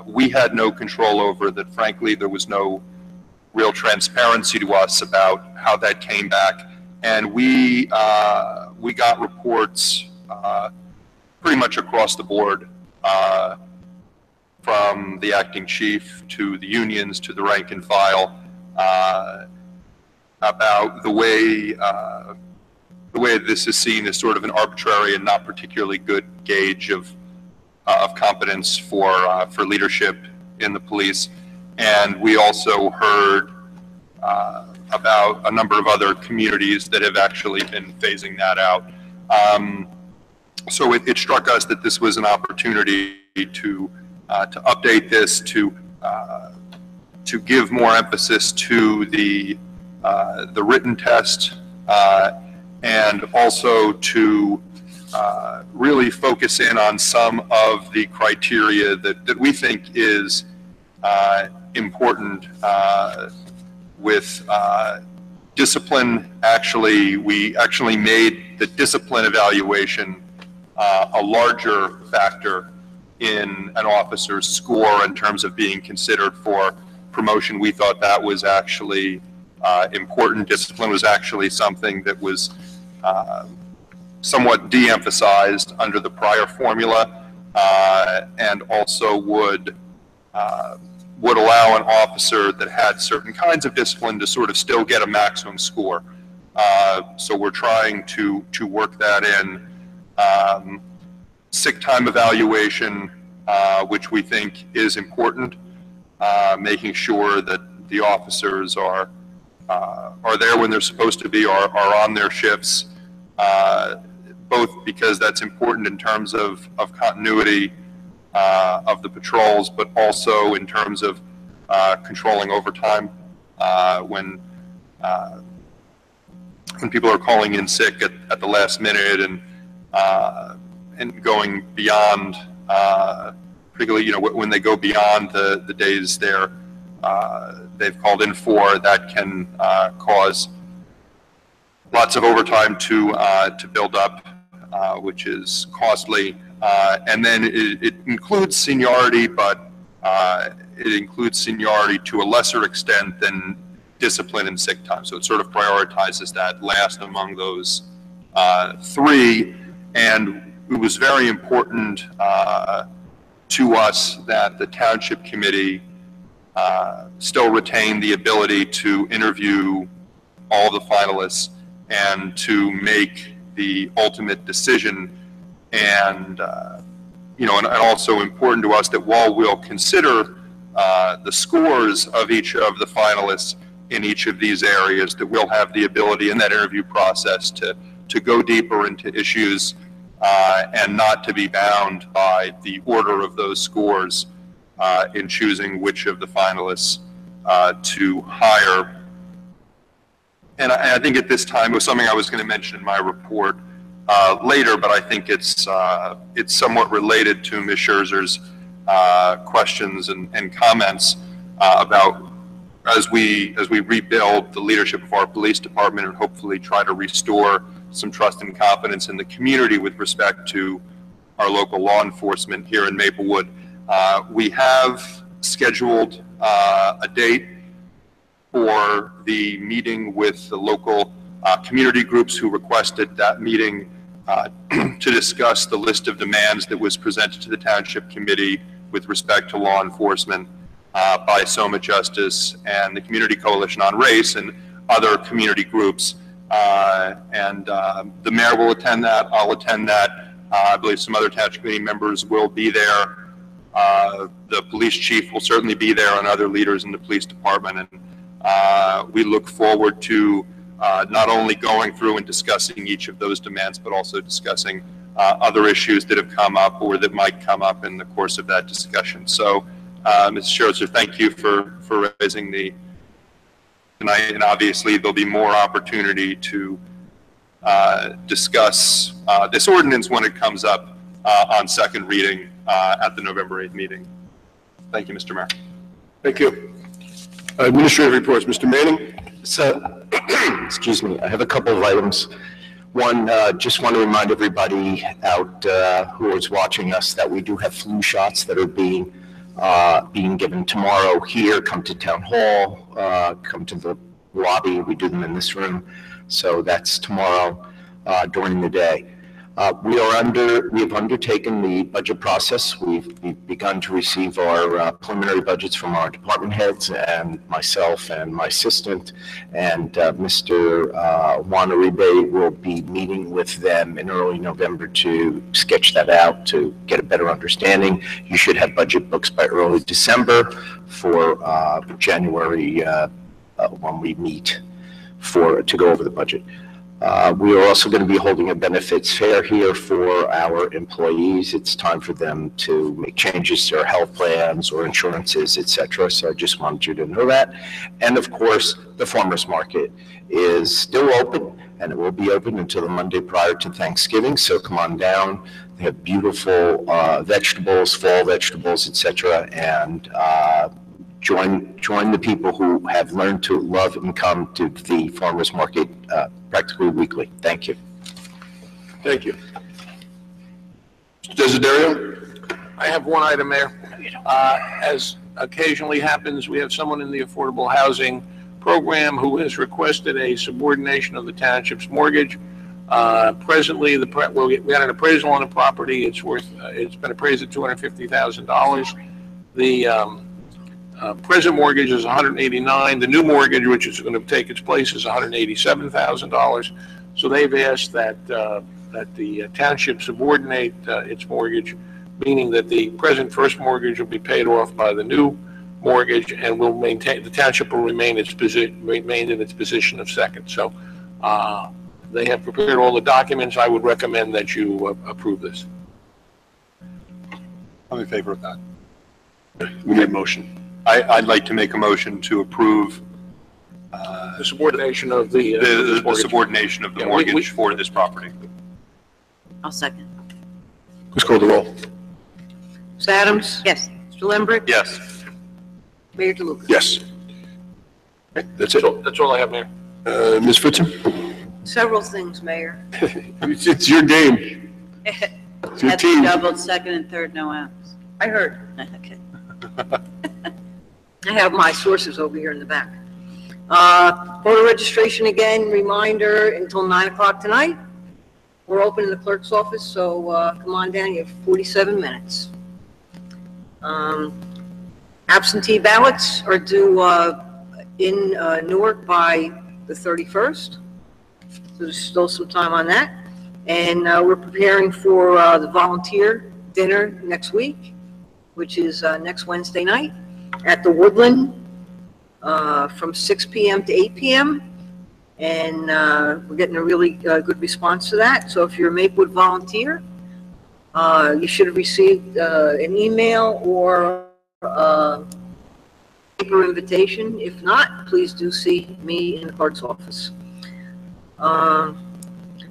we had no control over, that frankly there was no real transparency to us about how that came back. And we got reports pretty much across the board, from the acting chief to the unions to the rank and file, about the way this is seen as sort of an arbitrary and not particularly good gauge of competence for leadership in the police. And we also heard about a number of other communities that have actually been phasing that out. So it struck us that this was an opportunity to update this, to give more emphasis to the written test, and also to really focus in on some of the criteria that we think is important with discipline. We actually made the discipline evaluation a larger factor in an officer's score in terms of being considered for promotion. We thought that was actually important. Discipline was actually something that was somewhat de-emphasized under the prior formula, and also would allow an officer that had certain kinds of discipline to sort of still get a maximum score. So we're trying to work that in. Sick time evaluation, which we think is important, making sure that the officers are there when they're supposed to be, are on their shifts, both because that's important in terms of continuity of the patrols, but also in terms of controlling overtime when people are calling in sick at the last minute, and going beyond, particularly, you know, when they go beyond the days they've called in for, that can cause lots of overtime to build up, which is costly. And then it includes seniority, but it includes seniority to a lesser extent than discipline and sick time. So it sort of prioritizes that last among those three. And it was very important to us that the Township Committee still retain the ability to interview all the finalists and to make the ultimate decision. And you know, and also important to us that while we'll consider the scores of each of the finalists in each of these areas, that we'll have the ability in that interview process to go deeper into issues and not to be bound by the order of those scores in choosing which of the finalists to hire. And I think at this time, it was something I was going to mention in my report later, but I think it's somewhat related to Ms. Scherzer's questions and comments about as we rebuild the leadership of our police department and hopefully try to restore some trust and confidence in the community with respect to our local law enforcement here in Maplewood. We have scheduled a date for the meeting with the local community groups who requested that meeting to discuss the list of demands that was presented to the Township Committee with respect to law enforcement by Soma Justice and the Community Coalition on Race and other community groups. And the mayor will attend that. I'll attend that. I believe some other Township Committee members will be there. The police chief will certainly be there, and other leaders in the police department. And we look forward to not only going through and discussing each of those demands, but also discussing other issues that have come up or that might come up in the course of that discussion. So, Mr. Scherzer, thank you for raising the tonight, and obviously there'll be more opportunity to discuss this ordinance when it comes up on second reading at the November 8th meeting. Thank you, Mr. Mayor.
Thank you. Administrative reports, Mr. Manning.
So, excuse me, I have a couple of items. One, just want to remind everybody out who is watching us that we do have flu shots that are being given tomorrow here. Come to Town Hall, come to the lobby. We do them in this room. So that's tomorrow during the day. We have undertaken the budget process. We've begun to receive our preliminary budgets from our department heads and myself and my assistant, and Mr. Juan Uribe will be meeting with them in early November to sketch that out, to get a better understanding. You should have budget books by early December for January when we meet to go over the budget. We are also going to be holding a benefits fair here for our employees. It's time for them to make changes to their health plans or insurances, et cetera. So I just wanted you to know that. And of course, the farmers market is still open, and it will be open until the Monday prior to Thanksgiving. So come on down. They have beautiful vegetables, fall vegetables, et cetera. And join the people who have learned to love and come to the farmers market practically weekly. Thank you.
Thank you. Mr. Desiderio?
I have one item, Mayor. As occasionally happens, we have someone in the affordable housing program who has requested a subordination of the township's mortgage. Presently, we had an appraisal on the property. It's been appraised at $250,000. The present mortgage is $189,000. The new mortgage, which is going to take its place, is $187,000. So they've asked that the township subordinate its mortgage, meaning that the present first mortgage will be paid off by the new mortgage, and will maintain, the township will remain in its position of second. So they have prepared all the documents. I would recommend that you approve this.
I'm in favor of that.
We need a motion.
I'd like to make a motion to approve
The subordination of the
subordination of the mortgage for this property.
I'll second.
Please call the roll.
Ms. Adams?
Yes.
Mr. Lambert?
Yes.
Mayor DeLuca?
Yes. Okay, that's it.
That's all I have, Mayor.
Ms. Fritzen?
Several things, Mayor.
It's your game. It's your
That's
team.
doubled, second and third, no outs.
I heard.
Okay.
I have my sources over here in the back. Voter registration again, reminder, until 9 o'clock tonight. We're open in the clerk's office, so come on down, you have 47 minutes. Absentee ballots are due in Newark by the 31st, so there's still some time on that. And we're preparing for the volunteer dinner next week, which is next Wednesday night at the Woodland from 6 p.m. to 8 p.m. And we're getting a really good response to that. So if you're a Maplewood volunteer, you should have received an email or a paper invitation. If not, please do see me in the clerk's office.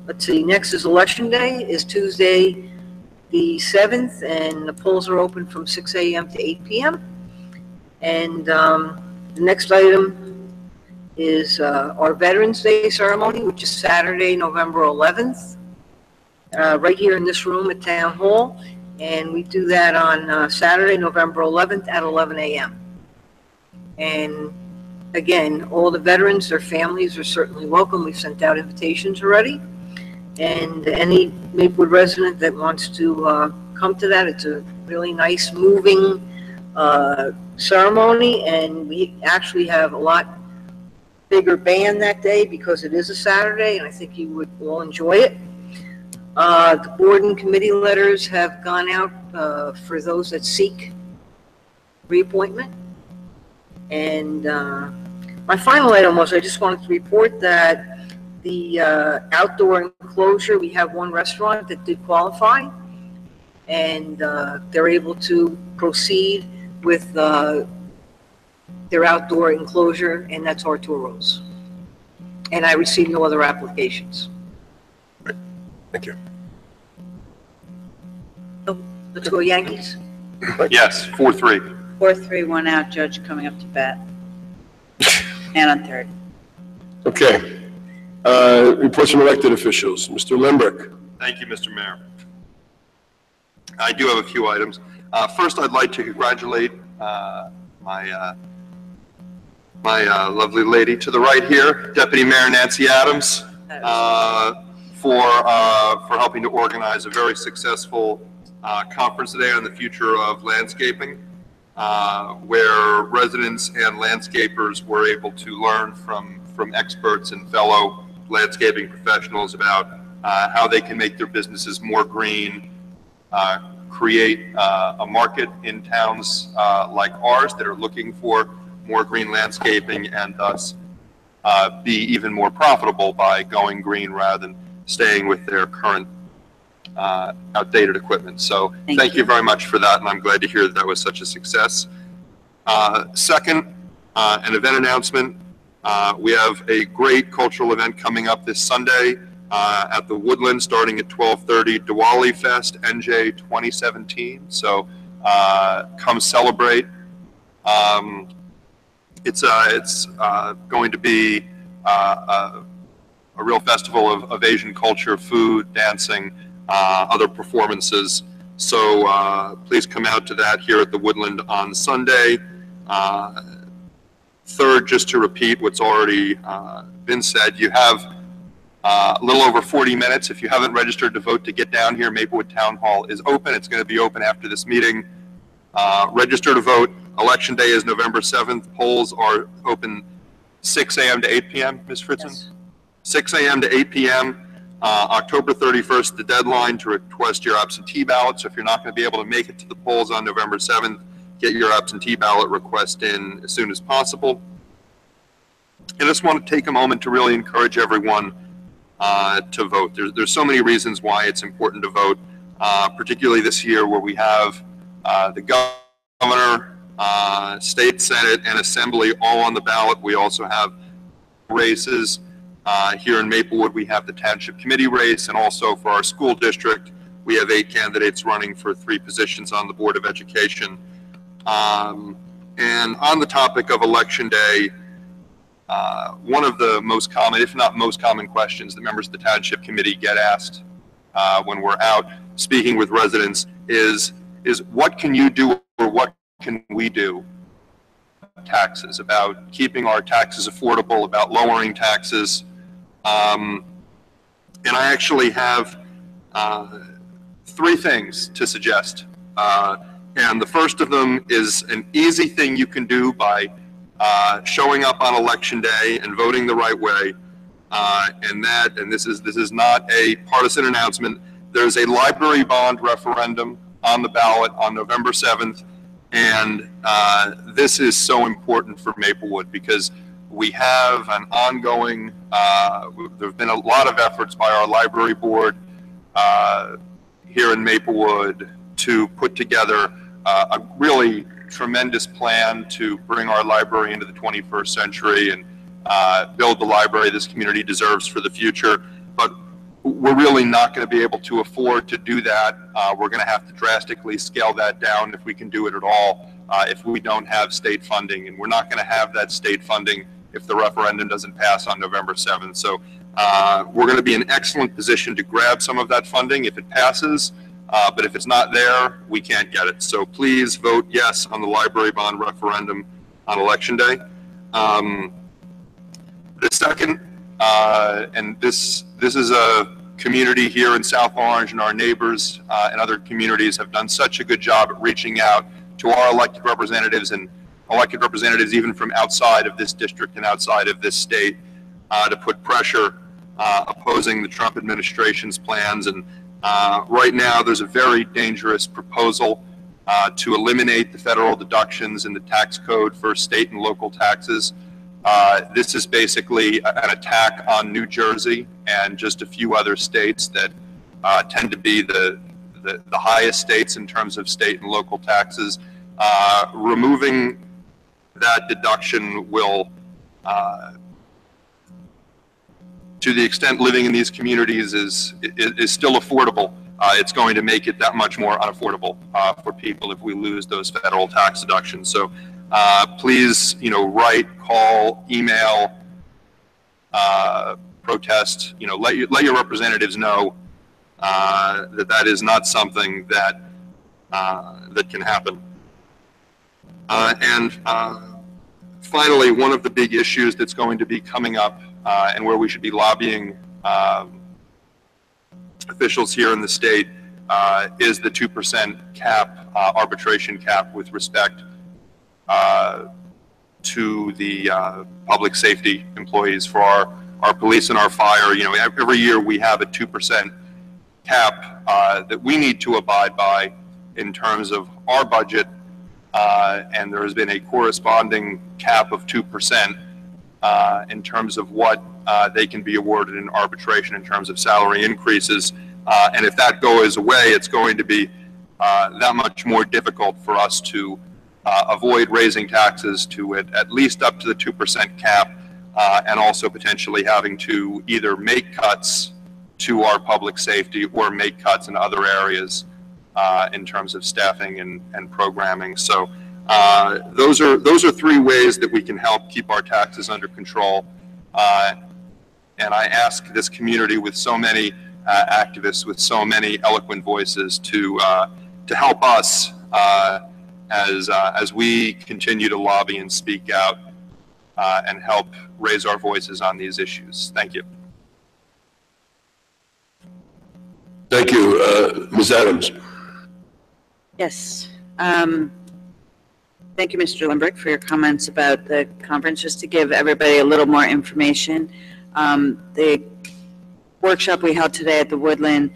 Let's see, next is Election Day, is Tuesday the 7th, and the polls are open from 6 a.m. to 8 p.m. And the next item is our Veterans Day ceremony, which is Saturday, November 11th, right here in this room at Town Hall. And we do that on Saturday, November 11th at 11 a.m. And again, all the veterans, their families are certainly welcome. We've sent out invitations already. And any Maplewood resident that wants to come to that, it's a really nice, moving ceremony. And we actually have a lot bigger band that day because it is a Saturday, and I think you would all enjoy it. The board and committee letters have gone out for those that seek reappointment. And My final item was, I just wanted to report that the outdoor enclosure, we have one restaurant that did qualify, and they're able to proceed with their outdoor enclosure, and that's Arturo's. And I received no other applications.
Thank you.
Let's go Yankees.
Yes, 4-3.
4-3, 1 out, Judge coming up to bat. And on third.
Okay. Reports from elected officials. Mr. Limbrick.
Thank you, Mr. Mayor. I do have a few items. First, I'd like to congratulate my lovely lady to the right here, Deputy Mayor Nancy Adams, for helping to organize a very successful conference today on the future of landscaping, where residents and landscapers were able to learn from experts and fellow landscaping professionals about how they can make their businesses more green, create a market in towns like ours that are looking for more green landscaping, and thus be even more profitable by going green rather than staying with their current outdated equipment. So thank you very much for that, and I'm glad to hear that that was such a success. Second, an event announcement. We have a great cultural event coming up this Sunday at the Woodland, starting at 12:30, Diwali Fest NJ 2017. So come celebrate. It's going to be a real festival of Asian culture, food, dancing, other performances. So please come out to that here at the Woodland on Sunday. Third, just to repeat what's already been said, you have a little over 40 minutes. If you haven't registered to vote to get down here, Maplewood Town Hall is open. It's going to be open after this meeting. Register to vote. Election day is November 7th. Polls are open 6 a.m. to 8 p.m., Ms. Fritzen? Yes. 6 a.m. to 8 p.m. October 31st, the deadline to request your absentee ballot. So if you're not going to be able to make it to the polls on November 7th, get your absentee ballot request in as soon as possible. I just want to take a moment to really encourage everyone to vote. There's so many reasons why it's important to vote, particularly this year where we have the governor, state senate, and assembly all on the ballot. We also have races. Here in Maplewood, we have the Township Committee race, and also for our school district, we have 8 candidates running for 3 positions on the Board of Education. And on the topic of Election Day, one of the most common, if not most common questions that members of the Township Committee get asked when we're out speaking with residents is what can you do, or what can we do? Taxes, about keeping our taxes affordable, about lowering taxes. And I actually have 3 things to suggest. And the first of them is an easy thing you can do by showing up on Election Day and voting the right way. And this is not a partisan announcement. There's a library bond referendum on the ballot on November 7th. And this is so important for Maplewood because we have an ongoing, there have been a lot of efforts by our library board here in Maplewood to put together a really tremendous plan to bring our library into the 21st century and build the library this community deserves for the future. But we're really not going to be able to afford to do that. We're going to have to drastically scale that down if we can do it at all, if we don't have state funding. And we're not going to have that state funding if the referendum doesn't pass on November 7th. So we're going to be in an excellent position to grab some of that funding if it passes. But if it's not there, we can't get it. So please vote yes on the library bond referendum on Election Day. The second, and this is a community here in South Orange, and our neighbors and other communities have done such a good job at reaching out to our elected representatives and elected representatives even from outside of this district and outside of this state to put pressure opposing the Trump administration's plans. And right now there's a very dangerous proposal to eliminate the federal deductions in the tax code for state and local taxes. This is basically an attack on New Jersey and just a few other states that tend to be the highest states in terms of state and local taxes. Removing that deduction will, to the extent living in these communities is still affordable, it's going to make it that much more unaffordable for people if we lose those federal tax deductions. So please, write, call, email, protest, let your representatives know that is not something that that can happen. And finally, one of the big issues that's going to be coming up and where we should be lobbying officials here in the state is the 2% cap, arbitration cap with respect to the public safety employees for our police and our fire. Every year we have a 2% cap that we need to abide by in terms of our budget, and there has been a corresponding cap of 2% in terms of what they can be awarded in arbitration in terms of salary increases. And if that goes away, it's going to be that much more difficult for us to avoid raising taxes to at least up to the 2% cap, and also potentially having to either make cuts to our public safety or make cuts in other areas in terms of staffing and programming. So those are three ways that we can help keep our taxes under control. And I ask this community with so many activists, with so many eloquent voices to help us as we continue to lobby and speak out and help raise our voices on these issues. Thank you.
Thank you. Ms. Adams.
Yes. Thank you, Mr. Limbrick, for your comments about the conference. Just to give everybody a little more information, the workshop we held today at the Woodland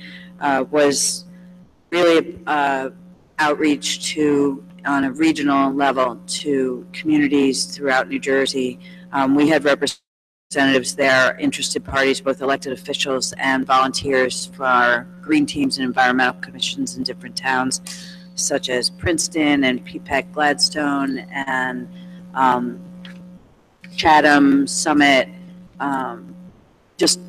was really outreach on a regional level to communities throughout New Jersey. We had representatives there, interested parties, both elected officials and volunteers for our green teams and environmental commissions in different towns, such as Princeton and P-PAC Gladstone and Chatham, Summit, just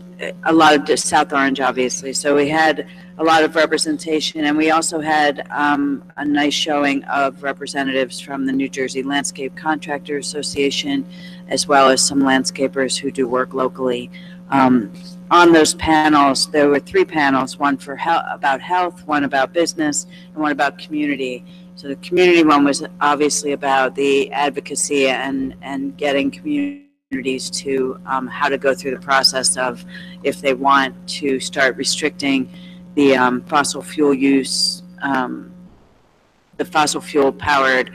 a lot of South Orange, obviously. So we had a lot of representation, and we also had a nice showing of representatives from the New Jersey Landscape Contractors Association, as well as some landscapers who do work locally. On those panels, there were 3 panels, one for about health, one about business, and one about community. So the community one was obviously about the advocacy and getting communities to how to go through the process of if they want to start restricting the fossil fuel use, the fossil fuel powered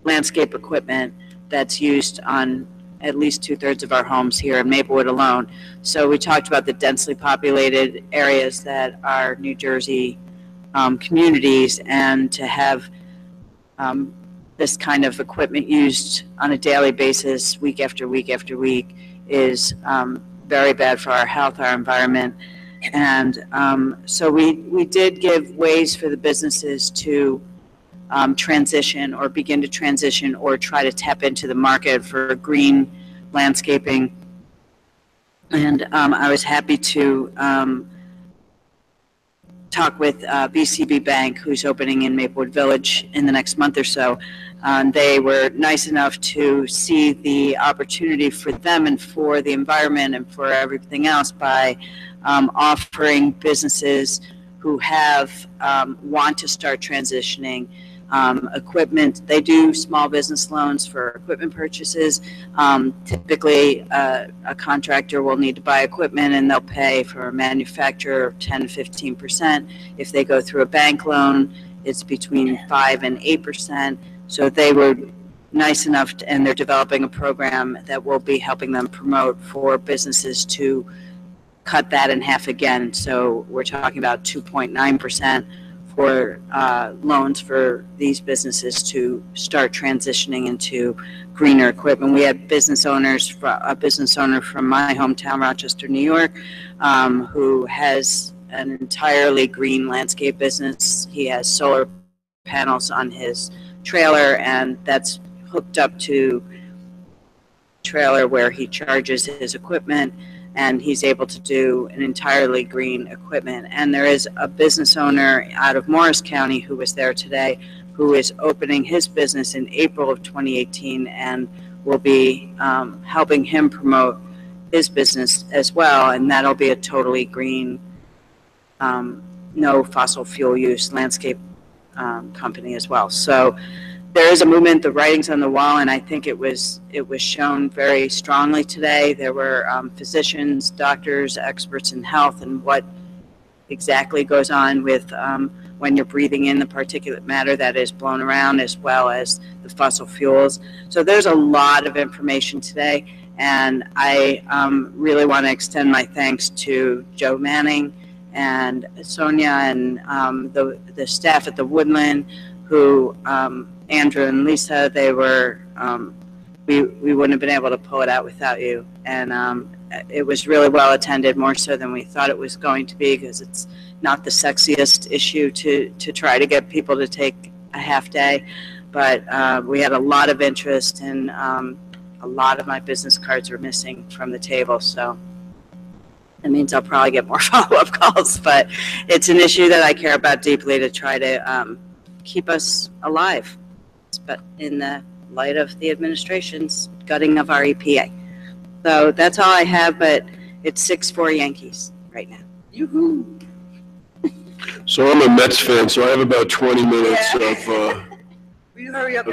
landscape equipment that's used on at least 2/3 of our homes here in Maplewood alone. So we talked about the densely populated areas that are New Jersey communities, and to have this kind of equipment used on a daily basis, week after week after week, is very bad for our health, our environment. And so we did give ways for the businesses to transition or begin to transition or try to tap into the market for green landscaping. And I was happy to talk with BCB Bank, who's opening in Maplewood Village in the next month or so. They were nice enough to see the opportunity for them and for the environment and for everything else by offering businesses who have want to start transitioning equipment. They do small business loans for equipment purchases. Typically, a contractor will need to buy equipment, and they'll pay for a manufacturer 10 to 15%. If they go through a bank loan, it's between 5 and 8%. So they were nice enough to, and they're developing a program that will be helping them promote for businesses to cut that in half again. So we're talking about 2.9% for loans for these businesses to start transitioning into greener equipment. We had a business owner from my hometown, Rochester, New York, who has an entirely green landscape business. He has solar panels on his trailer, and that's hooked up to a trailer where he charges his equipment, and he's able to do an entirely green equipment. And there is a business owner out of Morris County who was there today, who is opening his business in April of 2018, and will be helping him promote his business as well, and that'll be a totally green, no fossil fuel use landscape company as well. So there is a movement, the writing's on the wall, and I think it was shown very strongly today. There were physicians, doctors, experts in health, and what exactly goes on with when you're breathing in the particulate matter that is blown around, as well as the fossil fuels. So there's a lot of information today, and I really want to extend my thanks to Joe Manning and Sonia and the staff at the Woodland, who Andrew and Lisa, they were, we wouldn't have been able to pull it out without you. And it was really well attended, more so than we thought it was going to be, because it's not the sexiest issue to try to get people to take a half day. But we had a lot of interest, and a lot of my business cards were missing from the table. So it means I'll probably get more follow-up calls, but it's an issue that I care about deeply to try to keep us alive, but in the light of the administration's gutting of our EPA. So that's all I have, but it's 6-4 Yankees right now. Yoo-hoo.
So I'm a Mets fan, so I have about 20 minutes of,
Will you hurry up?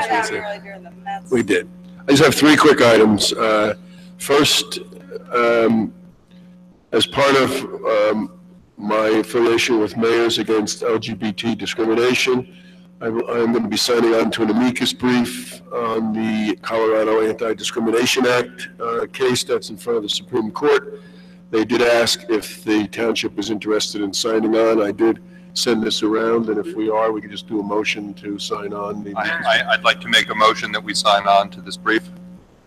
we did. I just have 3 quick items. First, as part of my affiliation with Mayors Against LGBT Discrimination, I'm going to be signing on to an amicus brief on the Colorado Anti-Discrimination Act case that's in front of the Supreme Court. They did ask if the township was interested in signing on. I did send this around, and if we are, we could just do a motion to sign on.
I'd like to make a motion that we sign on to this brief.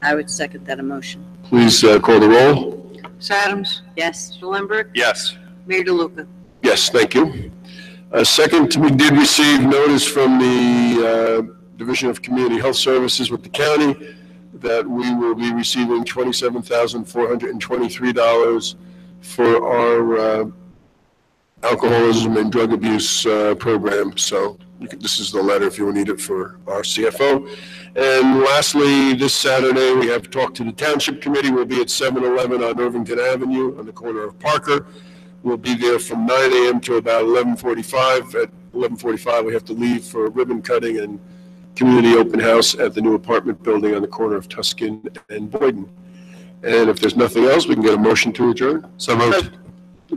I would second that motion.
Please call the roll.
Ms. Adams?
Yes.
Mr. Lindberg?
Yes.
Mayor DeLuca?
Yes, thank you. Second, we did receive notice from the Division of Community Health Services with the county that we will be receiving $27,423 for our alcoholism and drug abuse program. So this is the letter if you need it for our CFO. And lastly, this Saturday, we have talked to the Township Committee. We'll be at 711 on Irvington Avenue on the corner of Parker. We'll be there from 9 a.m. to about 11:45. At 11:45, we have to leave for a ribbon cutting and community open house at the new apartment building on the corner of Tuscan and Boyden. And if there's nothing else, we can get a motion to adjourn. So moved.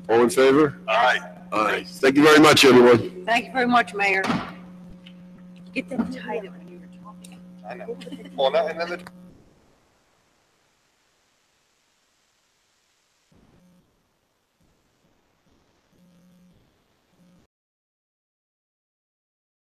All in favor?
Aye.
Aye. Thank you very much, everyone.
Thank you very much, Mayor.
Get them tight when you were talking.
I know. Well, and then the